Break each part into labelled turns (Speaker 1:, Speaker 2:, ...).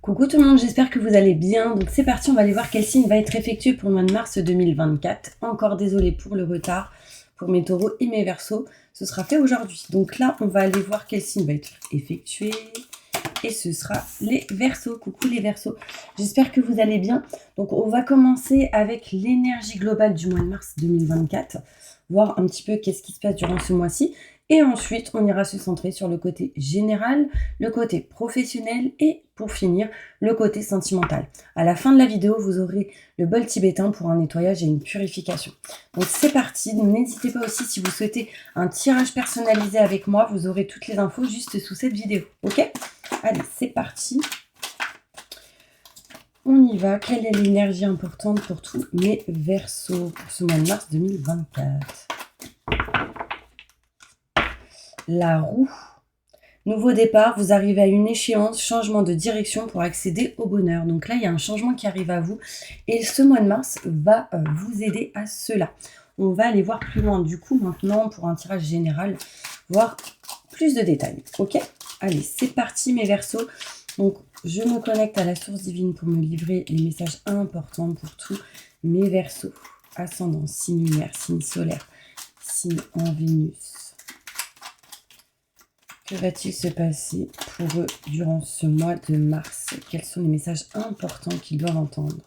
Speaker 1: Coucou tout le monde, j'espère que vous allez bien. Donc c'est parti, on va aller voir quel signe va être effectué pour le mois de mars 2024. Encore désolé pour le retard pour mes taureaux et mes verseaux. Ce sera fait aujourd'hui. Donc là, on va aller voir quel signe va être effectué. Et ce sera les verseaux. Coucou les verseaux. J'espère que vous allez bien. Donc on va commencer avec l'énergie globale du mois de mars 2024. Voir un petit peu qu'est-ce qui se passe durant ce mois-ci. Et ensuite, on ira se centrer sur le côté général, le côté professionnel et pour finir, le côté sentimental. À la fin de la vidéo, vous aurez le bol tibétain pour un nettoyage et une purification. Donc c'est parti. N'hésitez pas aussi si vous souhaitez un tirage personnalisé avec moi, vous aurez toutes les infos juste sous cette vidéo. Ok ? Allez, c'est parti. On y va. Quelle est l'énergie importante pour tous mes verseaux pour ce mois de mars 2024 ? La roue. Nouveau départ, vous arrivez à une échéance, changement de direction pour accéder au bonheur. Donc là, il y a un changement qui arrive à vous et ce mois de mars va vous aider à cela. On va aller voir plus loin du coup maintenant pour un tirage général, voir plus de détails. Ok ? Allez, c'est parti mes verseaux. Donc, je me connecte à la source divine pour me livrer les messages importants pour tous mes verseaux. Ascendant, signe lunaire, signe solaire, signe en Vénus. Que va-t-il se passer pour eux durant ce mois de mars? Quels sont les messages importants qu'ils doivent entendre?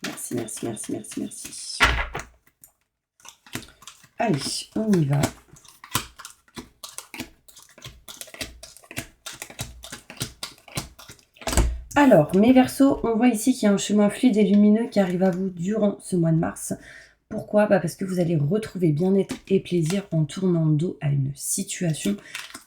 Speaker 1: Merci, merci, merci, merci, merci. Allez, on y va. Alors, mes verseaux, on voit ici qu'il y a un chemin fluide et lumineux qui arrive à vous durant ce mois de mars. Pourquoi ? Parce que vous allez retrouver bien-être et plaisir en tournant le dos à une situation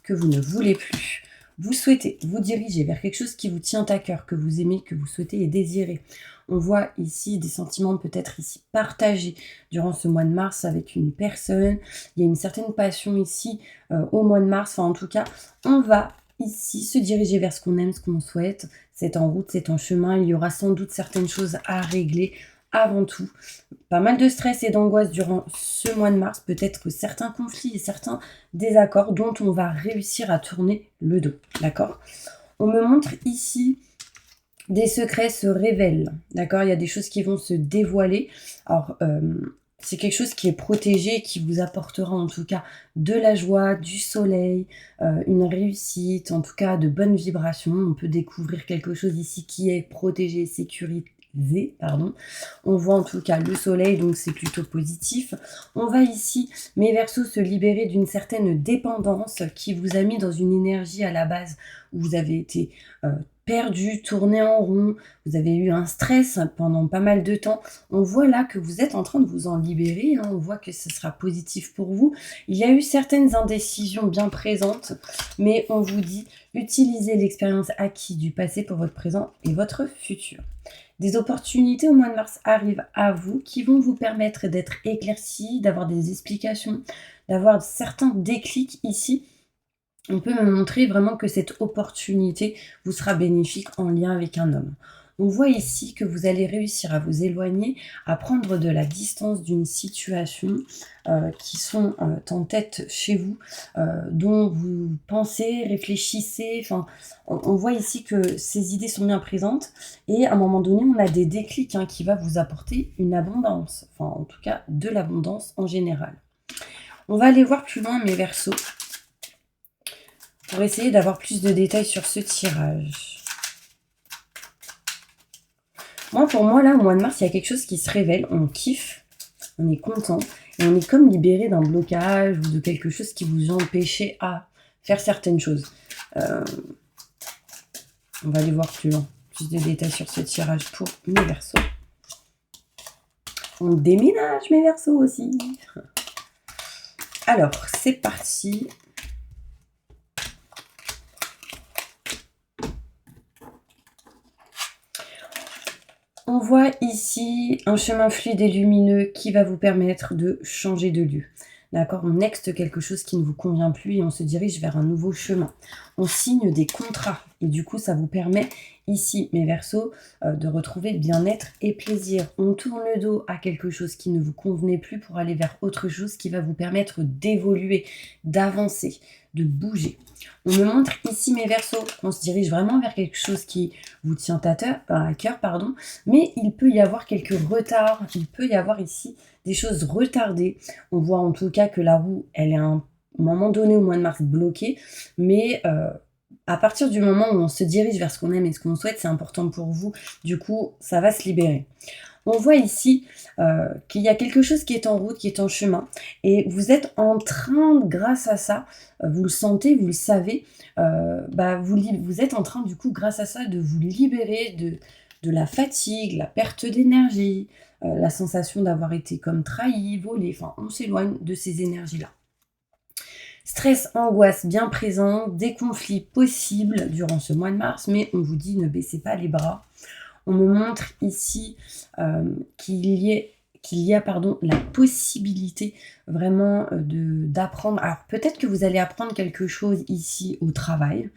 Speaker 1: que vous ne voulez plus. Vous souhaitez vous diriger vers quelque chose qui vous tient à cœur, que vous aimez, que vous souhaitez et désirez. On voit ici des sentiments peut-être ici partagés durant ce mois de mars avec une personne. Il y a une certaine passion ici au mois de mars. Enfin, en tout cas, on va ici se diriger vers ce qu'on aime, ce qu'on souhaite. C'est en route, c'est en chemin. Il y aura sans doute certaines choses à régler. Avant tout, pas mal de stress et d'angoisse durant ce mois de mars, peut-être certains conflits et certains désaccords dont on va réussir à tourner le dos, d'accord ? On me montre ici des secrets se révèlent, d'accord ? Il y a des choses qui vont se dévoiler. Alors, c'est quelque chose qui est protégé, qui vous apportera en tout cas de la joie, du soleil, une réussite, en tout cas de bonnes vibrations. On peut découvrir quelque chose ici qui est protégé, sécurisé. On voit en tout cas le soleil, donc c'est plutôt positif. On va ici, mes verseaux, se libérer d'une certaine dépendance qui vous a mis dans une énergie à la base où vous avez été perdu, tourné en rond, vous avez eu un stress pendant pas mal de temps. On voit là que vous êtes en train de vous en libérer, hein. On voit que ce sera positif pour vous. Il y a eu certaines indécisions bien présentes, mais on vous dit, utilisez l'expérience acquise du passé pour votre présent et votre futur. Des opportunités au mois de mars arrivent à vous qui vont vous permettre d'être éclaircis, d'avoir des explications, d'avoir certains déclics ici. On peut me montrer vraiment que cette opportunité vous sera bénéfique en lien avec un homme. On voit ici que vous allez réussir à vous éloigner, à prendre de la distance d'une situation qui sont en tête chez vous, dont vous pensez, réfléchissez. Enfin, on voit ici que ces idées sont bien présentes et à un moment donné, on a des déclics qui va vous apporter une abondance. Enfin, en tout cas, de l'abondance en général. On va aller voir plus loin mes verseaux pour essayer d'avoir plus de détails sur ce tirage. Pour moi, là, au mois de mars, il y a quelque chose qui se révèle. On kiffe, on est content et on est comme libéré d'un blocage ou de quelque chose qui vous empêchait à faire certaines choses. On va aller voir plus loin, plus de détails sur ce tirage pour mes verseaux. On déménage mes verseaux aussi. Alors, c'est parti. On voit ici un chemin fluide et lumineux qui va vous permettre de changer de lieu. D'accord ? On nexte quelque chose qui ne vous convient plus et on se dirige vers un nouveau chemin. On signe des contrats et du coup, ça vous permet ici, mes verseaux, de retrouver bien-être et plaisir. On tourne le dos à quelque chose qui ne vous convenait plus pour aller vers autre chose qui va vous permettre d'évoluer, d'avancer, de bouger. On me montre ici, mes Verseaux, qu'on se dirige vraiment vers quelque chose qui vous tient à cœur, pardon, mais il peut y avoir quelques retards, il peut y avoir ici des choses retardées. On voit en tout cas que la roue, elle est à un moment donné au mois de mars bloquée, mais à partir du moment où on se dirige vers ce qu'on aime et ce qu'on souhaite, c'est important pour vous, du coup, ça va se libérer. On voit ici qu'il y a quelque chose qui est en route, qui est en chemin, et vous êtes en train, grâce à ça, vous le sentez, vous le savez, vous êtes en train, du coup, grâce à ça, de vous libérer de la fatigue, la perte d'énergie, la sensation d'avoir été comme trahi, volé, enfin, on s'éloigne de ces énergies-là. Stress, angoisse bien présent, des conflits possibles durant ce mois de mars, mais on vous dit ne baissez pas les bras. On me montre ici qu'il y a la possibilité vraiment d'apprendre. Alors peut-être que vous allez apprendre quelque chose ici au travail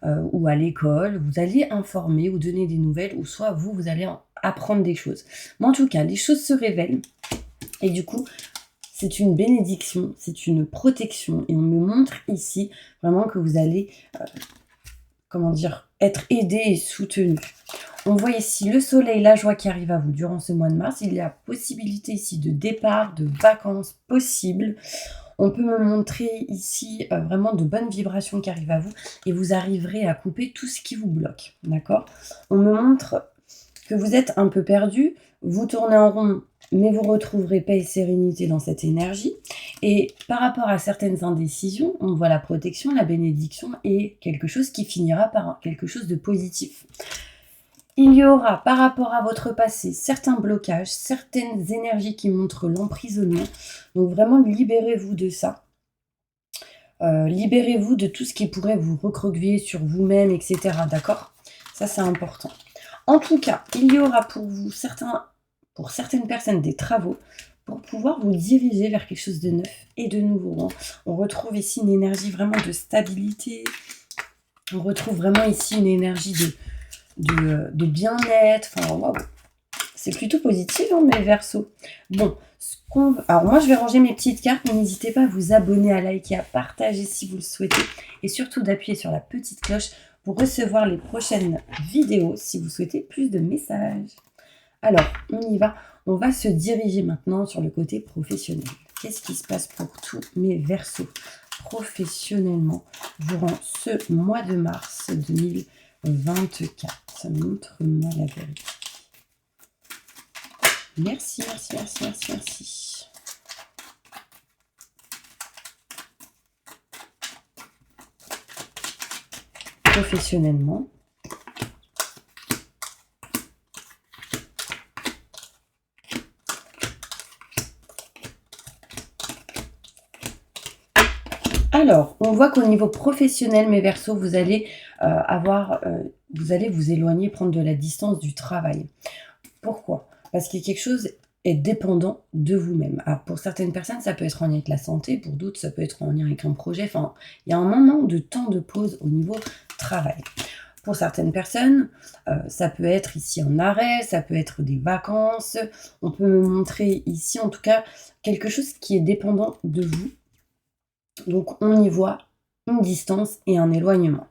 Speaker 1: ou à l'école, vous allez informer ou donner des nouvelles, ou soit vous allez apprendre des choses. Mais en tout cas, les choses se révèlent et du coup, c'est une bénédiction, c'est une protection. Et on me montre ici vraiment que vous allez, être aidé et soutenu. On voit ici le soleil, la joie qui arrive à vous durant ce mois de mars. Il y a possibilité ici de départ, de vacances possibles. On peut me montrer ici vraiment de bonnes vibrations qui arrivent à vous et vous arriverez à couper tout ce qui vous bloque. D'accord ? On me montre que vous êtes un peu perdu, vous tournez en rond, mais vous retrouverez paix et sérénité dans cette énergie. Et par rapport à certaines indécisions, on voit la protection, la bénédiction et quelque chose qui finira par quelque chose de positif. Il y aura, par rapport à votre passé, certains blocages, certaines énergies qui montrent l'emprisonnement. Donc vraiment, libérez-vous de ça. Libérez-vous de tout ce qui pourrait vous recroqueviller sur vous-même, etc. D'accord ? Ça, c'est important. En tout cas, il y aura pour certaines personnes, des travaux pour pouvoir vous diriger vers quelque chose de neuf et de nouveau. On retrouve ici une énergie vraiment de stabilité. On retrouve vraiment ici une énergie de bien-être. Enfin, wow. C'est plutôt positif, mes Verseaux. Bon, alors moi, je vais ranger mes petites cartes, mais n'hésitez pas à vous abonner, à liker, à partager si vous le souhaitez. Et surtout d'appuyer sur la petite cloche pour recevoir les prochaines vidéos si vous souhaitez plus de messages. Alors, on y va. On va se diriger maintenant sur le côté professionnel. Qu'est-ce qui se passe pour tous mes Verseaux professionnellement durant ce mois de mars 2024? Montre-moi la vérité. Merci, merci, merci, merci, merci. Professionnellement. Alors, on voit qu'au niveau professionnel, mes Verseaux, vous allez vous allez vous éloigner, prendre de la distance du travail. Pourquoi ? Parce que quelque chose est dépendant de vous-même. Alors, pour certaines personnes, ça peut être en lien avec la santé, pour d'autres, ça peut être en lien avec un projet. Enfin, il y a un moment de temps de pause au niveau travail. Pour certaines personnes, ça peut être ici un arrêt, ça peut être des vacances. On peut me montrer ici, en tout cas, quelque chose qui est dépendant de vous. Donc, on y voit une distance et un éloignement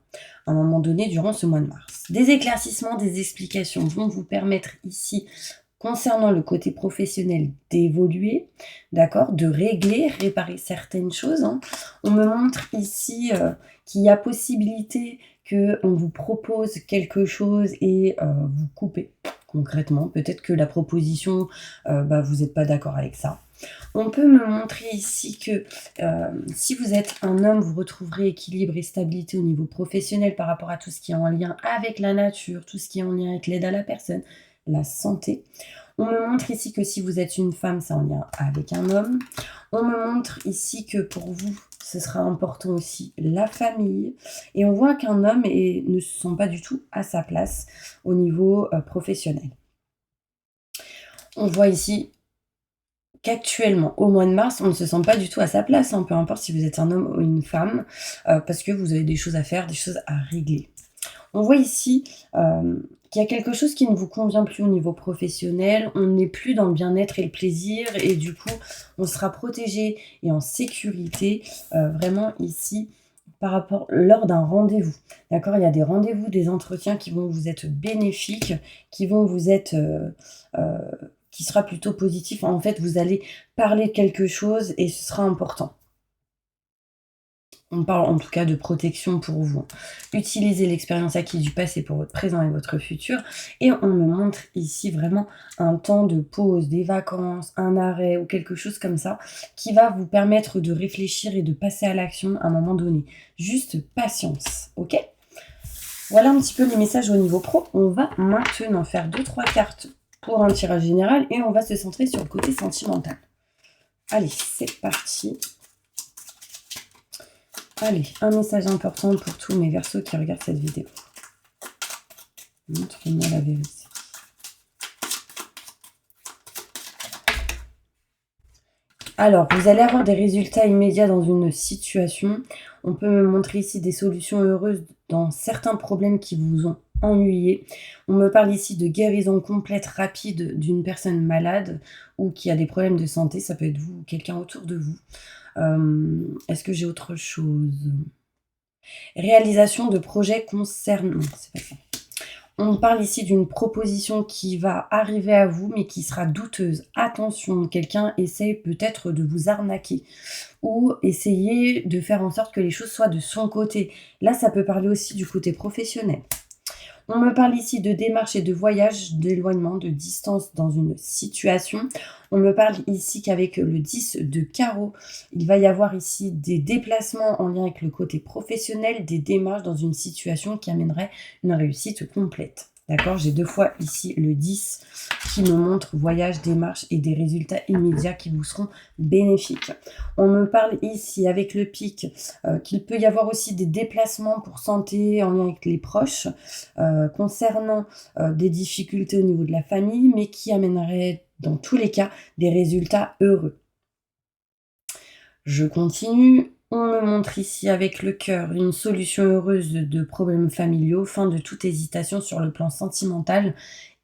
Speaker 1: à un moment donné durant ce mois de mars. Des éclaircissements, des explications vont vous permettre ici, concernant le côté professionnel, d'évoluer, d'accord, de régler, réparer certaines choses. On me montre ici qu'il y a possibilité qu'on vous propose quelque chose et vous coupez concrètement. Peut-être que la proposition, vous n'êtes pas d'accord avec ça. On peut me montrer ici que si vous êtes un homme, vous retrouverez équilibre et stabilité au niveau professionnel par rapport à tout ce qui est en lien avec la nature, tout ce qui est en lien avec l'aide à la personne, la santé. On me montre ici que si vous êtes une femme, c'est en lien avec un homme. On me montre ici que pour vous, ce sera important aussi la famille. Et on voit qu'un homme ne se sent pas du tout à sa place au niveau professionnel. On voit ici qu'actuellement, au mois de mars, on ne se sent pas du tout à sa place, peu importe si vous êtes un homme ou une femme, parce que vous avez des choses à faire, des choses à régler. On voit ici qu'il y a quelque chose qui ne vous convient plus au niveau professionnel, on n'est plus dans le bien-être et le plaisir, et du coup, on sera protégé et en sécurité, vraiment ici, par rapport lors d'un rendez-vous. D'accord? Il y a des rendez-vous, des entretiens qui vont vous être bénéfiques, qui vont vous être, qui sera plutôt positif. En fait, vous allez parler de quelque chose et ce sera important. On parle en tout cas de protection pour vous. Utilisez l'expérience acquise du passé pour votre présent et votre futur. Et on me montre ici vraiment un temps de pause, des vacances, un arrêt ou quelque chose comme ça qui va vous permettre de réfléchir et de passer à l'action à un moment donné. Juste patience, ok? Voilà un petit peu les messages au niveau pro. On va maintenant faire 2-3 cartes pour un tirage général et on va se centrer sur le côté sentimental. Allez, c'est parti. Allez, un message important pour tous mes Verseaux qui regardent cette vidéo. Montrez-moi la vérité. Alors, vous allez avoir des résultats immédiats dans une situation. On peut me montrer ici des solutions heureuses dans certains problèmes qui vous ont ennuyé. On me parle ici de guérison complète, rapide d'une personne malade ou qui a des problèmes de santé. Ça peut être vous ou quelqu'un autour de vous. Est-ce que j'ai autre chose? Réalisation de projets concernant... Non, c'est pas ça. On parle ici d'une proposition qui va arriver à vous, mais qui sera douteuse. Attention, quelqu'un essaie peut-être de vous arnaquer ou essayer de faire en sorte que les choses soient de son côté. Là, ça peut parler aussi du côté professionnel. On me parle ici de démarche et de voyage, d'éloignement, de distance dans une situation. On me parle ici qu'avec le 10 de carreau, il va y avoir ici des déplacements en lien avec le côté professionnel, des démarches dans une situation qui amènerait une réussite complète. D'accord? J'ai 2 fois ici le 10 qui me montre voyage, démarche et des résultats immédiats qui vous seront bénéfiques. On me parle ici avec le pic qu'il peut y avoir aussi des déplacements pour santé en lien avec les proches concernant des difficultés au niveau de la famille, mais qui amèneraient dans tous les cas des résultats heureux. Je continue. On me montre ici avec le cœur une solution heureuse de problèmes familiaux, fin de toute hésitation sur le plan sentimental.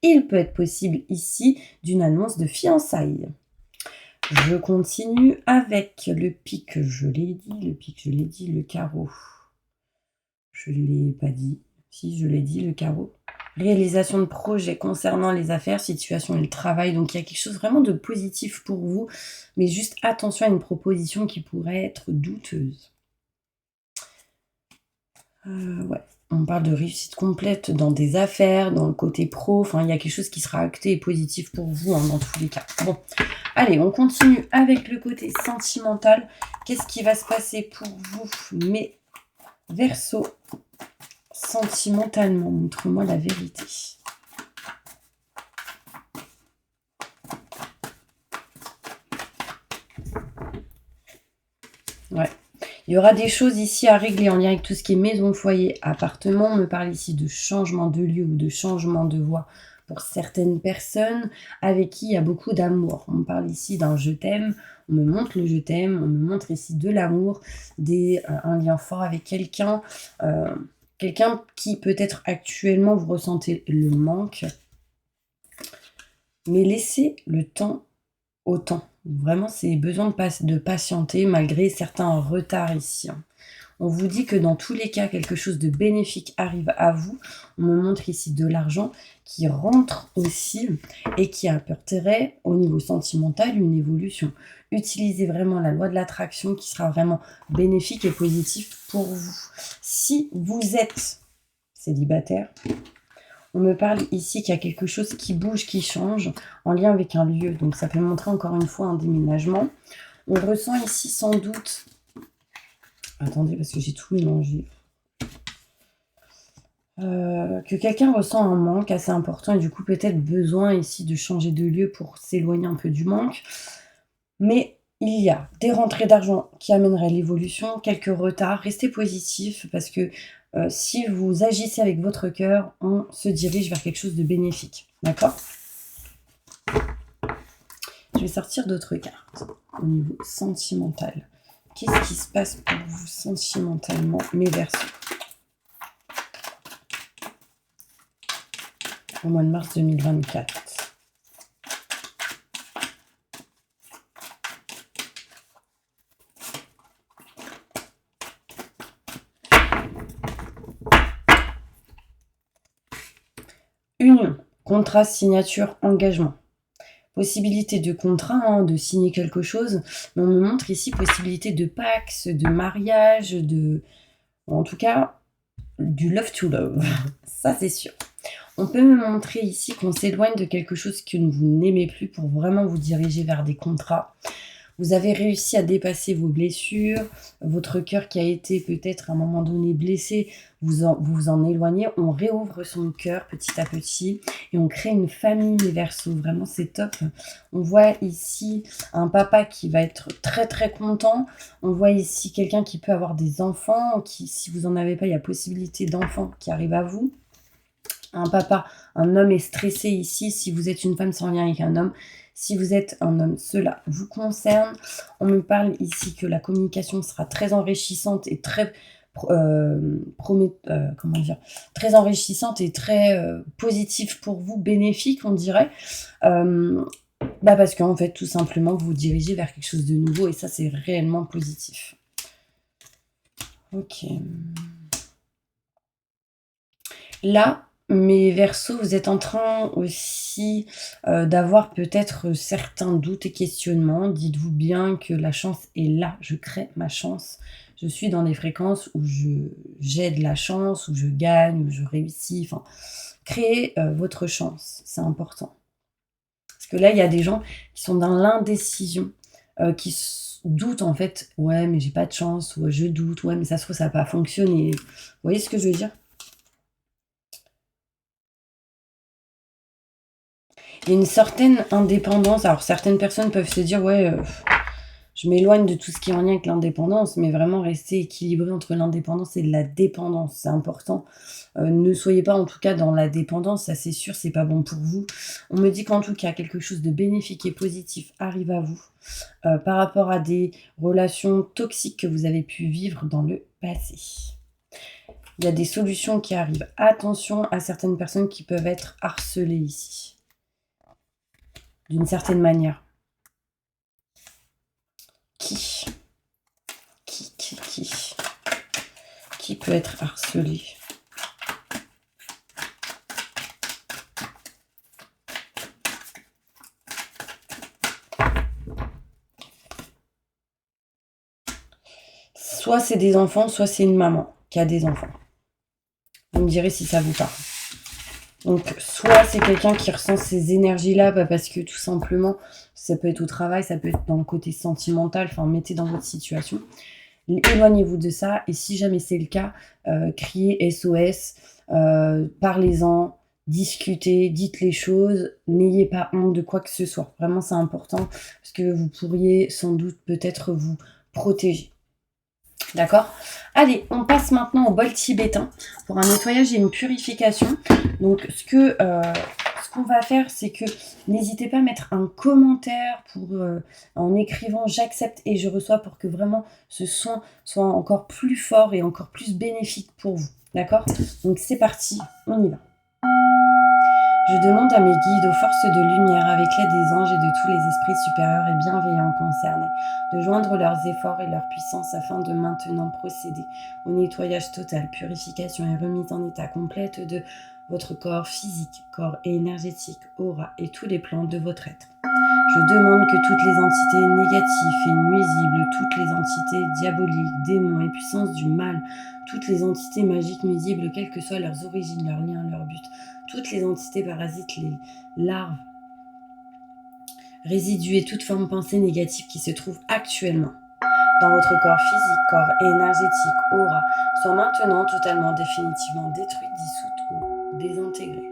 Speaker 1: Il peut être possible ici d'une annonce de fiançailles. Je continue avec le pic, je l'ai dit, le carreau. Je ne l'ai pas dit. Si, je l'ai dit, le carreau. Réalisation de projets concernant les affaires, situation et le travail. Donc, il y a quelque chose vraiment de positif pour vous. Mais juste attention à une proposition qui pourrait être douteuse. Ouais. On parle de réussite complète dans des affaires, dans le côté pro. Enfin, il y a quelque chose qui sera acté et positif pour vous dans tous les cas. Bon, allez, on continue avec le côté sentimental. Qu'est-ce qui va se passer pour vous, mes Verseaux, sentimentalement? Montre-moi la vérité. Ouais. Il y aura des choses ici à régler en lien avec tout ce qui est maison, foyer, appartement. On me parle ici de changement de lieu ou de changement de voie pour certaines personnes avec qui il y a beaucoup d'amour. On me parle ici d'un je t'aime, on me montre le je t'aime, on me montre ici de l'amour, un lien fort avec quelqu'un, quelqu'un qui peut-être actuellement vous ressentez le manque. Mais laissez le temps au temps. Vraiment, c'est besoin de patienter malgré certains retards ici. On vous dit que dans tous les cas, quelque chose de bénéfique arrive à vous. On me montre ici de l'argent qui rentre aussi et qui apporterait au niveau sentimental une évolution. Utilisez vraiment la loi de l'attraction qui sera vraiment bénéfique et positif pour vous. Si vous êtes célibataire, on me parle ici qu'il y a quelque chose qui bouge, qui change en lien avec un lieu. Donc ça peut montrer encore une fois un déménagement. On ressent ici sans doute... Attendez, parce que j'ai tout mélangé. Que quelqu'un ressent un manque assez important et du coup peut-être besoin ici de changer de lieu pour s'éloigner un peu du manque. Mais il y a des rentrées d'argent qui amèneraient l'évolution, quelques retards. Restez positif parce que si vous agissez avec votre cœur, on se dirige vers quelque chose de bénéfique. D'accord? Je vais sortir d'autres cartes au niveau sentimental. Qu'est-ce qui se passe pour vous sentimentalement, mes Verseaux, au mois de mars 2024? Union, contrat, signature, engagement. Possibilité de contrat, hein, de signer quelque chose, mais on me montre ici possibilité de pax, de mariage, en tout cas, du love to love. Ça, c'est sûr. On peut me montrer ici qu'on s'éloigne de quelque chose que vous n'aimez plus pour vraiment vous diriger vers des contrats. Vous avez réussi à dépasser vos blessures, votre cœur qui a été peut-être à un moment donné blessé, vous en éloignez, on réouvre son cœur petit à petit et on crée une famille, les Verseaux. Vraiment, c'est top. On voit ici un papa qui va être très très content. On voit ici quelqu'un qui peut avoir des enfants, qui, si vous n'en avez pas, il y a possibilité d'enfants qui arrivent à vous. Un papa, un homme est stressé ici. Si vous êtes une femme sans lien avec un homme, si vous êtes un homme, cela vous concerne. On me parle ici que la communication sera très enrichissante et très très enrichissante et très positive pour vous, bénéfique, on dirait. Parce qu'en fait, tout simplement, vous vous dirigez vers quelque chose de nouveau et ça, c'est réellement positif. Ok. Là, mes Verseaux, vous êtes en train aussi d'avoir peut-être certains doutes et questionnements. Dites-vous bien que la chance est là. Je crée ma chance. Je suis dans des fréquences où j'ai de la chance, où je gagne, où je réussis. Enfin, créez votre chance. C'est important. Parce que là, il y a des gens qui sont dans l'indécision, qui doutent en fait. Ouais, mais j'ai pas de chance. Ouais, je doute. Ouais, mais ça se trouve, ça va pas fonctionner. Vous voyez ce que je veux dire? Il y a une certaine indépendance. Alors, certaines personnes peuvent se dire, ouais, je m'éloigne de tout ce qui est en lien avec l'indépendance, mais vraiment rester équilibré entre l'indépendance et la dépendance, c'est important. Ne soyez pas en tout cas dans la dépendance, ça c'est sûr, c'est pas bon pour vous. On me dit qu'en tout cas, quelque chose de bénéfique et positif arrive à vous par rapport à des relations toxiques que vous avez pu vivre dans le passé. Il y a des solutions qui arrivent. Attention à certaines personnes qui peuvent être harcelées ici, d'une certaine manière. Qui peut être harcelé? Soit c'est des enfants, soit c'est une maman qui a des enfants. Vous me direz si ça vous parle. Donc, soit c'est quelqu'un qui ressent ces énergies-là, parce que tout simplement, ça peut être au travail, ça peut être dans le côté sentimental, enfin, mettez dans votre situation. Éloignez-vous de ça, et si jamais c'est le cas, criez SOS, parlez-en, discutez, dites les choses, n'ayez pas honte de quoi que ce soit. Vraiment, c'est important, parce que vous pourriez sans doute peut-être vous protéger. D'accord? Allez, on passe maintenant au bol tibétain pour un nettoyage et une purification. Donc, ce qu'on va faire, c'est que n'hésitez pas à mettre un commentaire en écrivant «j'accepte et je reçois» pour que vraiment ce soin soit encore plus fort et encore plus bénéfique pour vous. D'accord? Donc, c'est parti, on y va. Je demande à mes guides, aux forces de lumière, avec l'aide des anges et de tous les esprits supérieurs et bienveillants concernés, de joindre leurs efforts et leur puissance afin de maintenant procéder au nettoyage total, purification et remise en état complète de votre corps physique, corps énergétique, aura et tous les plans de votre être. Je demande que toutes les entités négatives et nuisibles, toutes les entités diaboliques, démons et puissances du mal, toutes les entités magiques nuisibles, quelles que soient leurs origines, leurs liens, leurs buts, toutes les entités parasites, les larves, résidus et toute forme pensée négative qui se trouve actuellement dans votre corps physique, corps énergétique, aura, soient maintenant totalement, définitivement détruites, dissoutes ou désintégrées.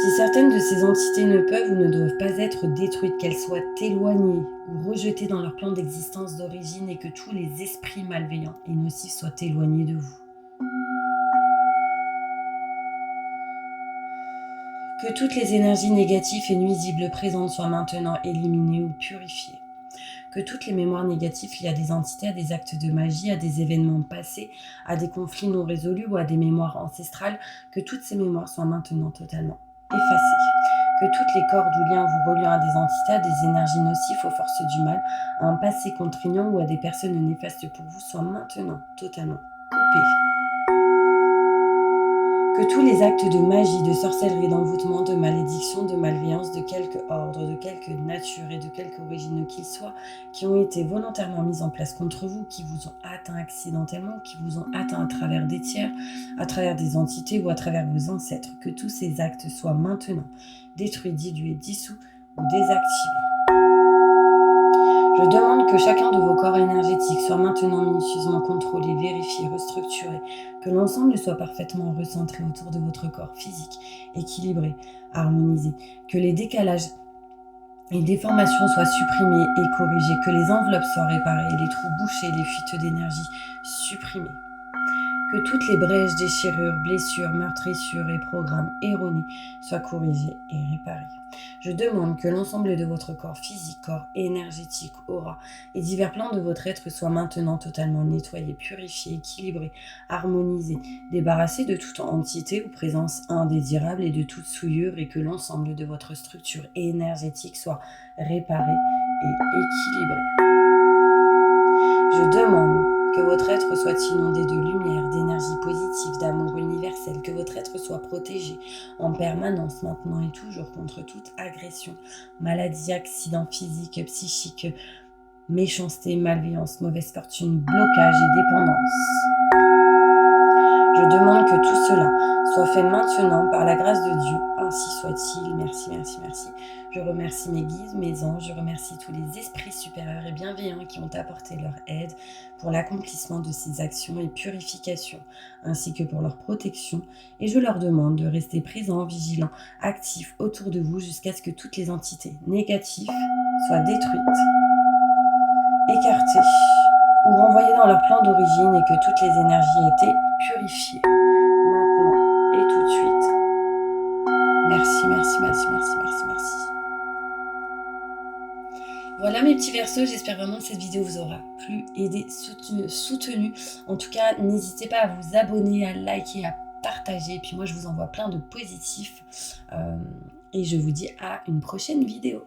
Speaker 1: Si certaines de ces entités ne peuvent ou ne doivent pas être détruites, qu'elles soient éloignées ou rejetées dans leur plan d'existence d'origine et que tous les esprits malveillants et nocifs soient éloignés de vous. Que toutes les énergies négatives et nuisibles présentes soient maintenant éliminées ou purifiées. Que toutes les mémoires négatives liées à des entités, à des actes de magie, à des événements passés, à des conflits non résolus ou à des mémoires ancestrales, que toutes ces mémoires soient maintenant totalement effacées. Que toutes les cordes ou liens vous reliant à des entités, à des énergies nocives, aux forces du mal, à un passé contraignant ou à des personnes néfastes pour vous soient maintenant totalement coupés. Que tous les actes de magie, de sorcellerie, d'envoûtement, de malédiction, de malveillance, de quelque ordre, de quelque nature et de quelque origine qu'ils soient, qui ont été volontairement mis en place contre vous, qui vous ont atteint accidentellement, qui vous ont atteint à travers des tiers, à travers des entités ou à travers vos ancêtres, que tous ces actes soient maintenant détruits, dilués, dissous ou désactivés. Je demande que chacun de vos corps énergétiques soit maintenant minutieusement contrôlé, vérifié, restructuré, que l'ensemble soit parfaitement recentré autour de votre corps physique, équilibré, harmonisé, que les décalages et déformations soient supprimés et corrigés, que les enveloppes soient réparées, les trous bouchés, les fuites d'énergie supprimées. Que toutes les brèches, déchirures, blessures, meurtrissures et programmes erronés soient corrigés et réparés. Je demande que l'ensemble de votre corps physique, corps énergétique, aura et divers plans de votre être soient maintenant totalement nettoyés, purifiés, équilibrés, harmonisés, débarrassés de toute entité ou présence indésirable et de toute souillure, et que l'ensemble de votre structure énergétique soit réparé et équilibré. Je demande que votre être soit inondé de lumière, d'énergie positive, d'amour universel, que votre être soit protégé en permanence, maintenant et toujours, contre toute agression, maladie, accident physique, psychique, méchanceté, malveillance, mauvaise fortune, blocage et dépendance. Je demande que tout cela soit fait maintenant par la grâce de Dieu. Ainsi soit-il. Merci, merci, merci. Je remercie mes guides, mes anges. Je remercie tous les esprits supérieurs et bienveillants qui ont apporté leur aide pour l'accomplissement de ces actions et purifications, ainsi que pour leur protection. Et je leur demande de rester présents, vigilants, actifs autour de vous jusqu'à ce que toutes les entités négatives soient détruites, écartées ou renvoyées dans leur plan d'origine, et que toutes les énergies aient été purifiées maintenant et tout de suite. Merci, merci, merci, merci, merci, merci. Voilà mes petits Verseaux, j'espère vraiment que cette vidéo vous aura plu, aidé, soutenu. En tout cas, n'hésitez pas à vous abonner, à liker, à partager. Et puis moi, je vous envoie plein de positifs. Et je vous dis à une prochaine vidéo.